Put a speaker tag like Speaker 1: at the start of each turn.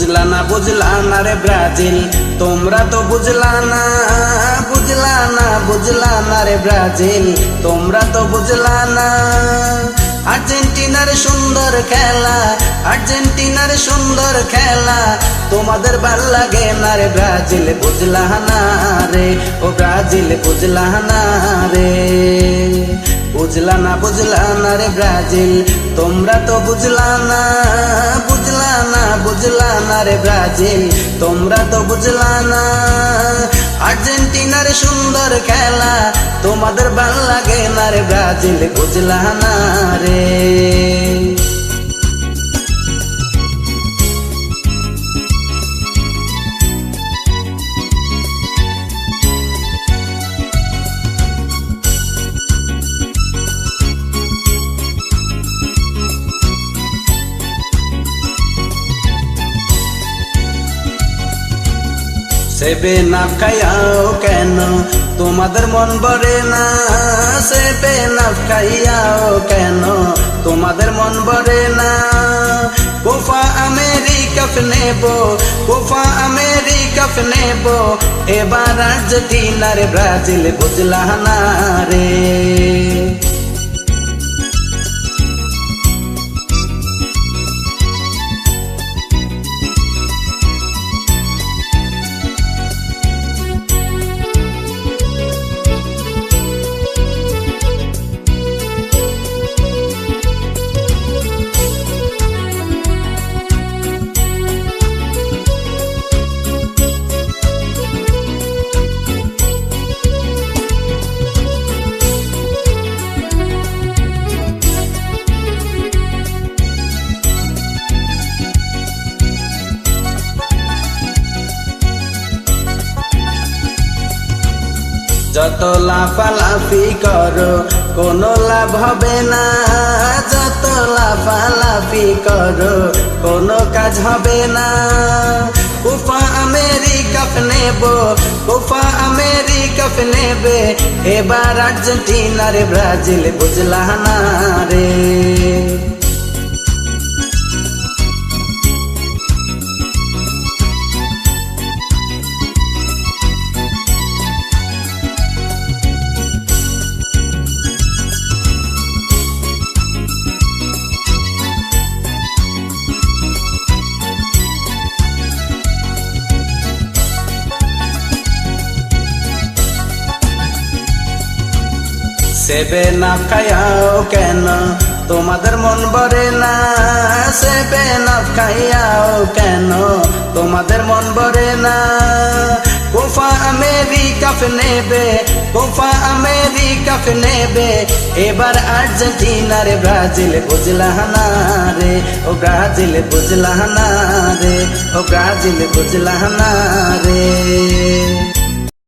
Speaker 1: বুঝলা না রে ব্রাজিল, তোমরা তো বুঝলা না রে ব্রাজিল, তোমরা তো বুঝলা না। আর্জেন্টিনার সুন্দর খেলা, আর্জেন্টিনার সুন্দর খেলা, তোমাদের ভাল লাগে না রে ব্রাজিল, বুঝলা না রে ও ব্রাজিল, বুঝলা না রে। বুঝলা না রে ব্রাজিল, তোমরা তো বুঝলা না রে ব্রাজিল, তোমরা তো বুঝলা না। আর্জেন্টিনার সুন্দর খেলা, তোমাদের ভাল লাগে না রে ব্রাজিল, বুঝলা না রে। সেভেন আপ খাইয়াও কেন তোমাদের মন ভরে না, সেভেন আপ খাইয়াও কেন তোমাদের মন ভরে না। কোপা আমেরিকা নেব, কোপা আমেরিকা নেব, এবার আর্জেন্টিনা রে ব্রাজিল, বুঝলা না রে। যত লাফালাফি করো কোনো লাভ হবে না, যত লাফালাফি করো কোনো কাজ হবে না। কোপা আমেরিকা নেব, কোপা আমেরিকা নেবে, এবার আর্জেন্টিনা রে ব্রাজিল, বুঝলা না রে। সেভেন আপ খাইয়াও কেন তোমাদের মন ভরে না, সেভেন আপ খাইয়াও কেন তোমাদের মন ভরে না। কোপা আমেরিকা নেবে, কোপা আমেরিকা নেবে, এবার আর্জেন্টিনা রে ব্রাজিল, বুঝলা না রে ও ব্রাজিল, বুঝলা না রে ও ব্রাজিল, বুঝলা না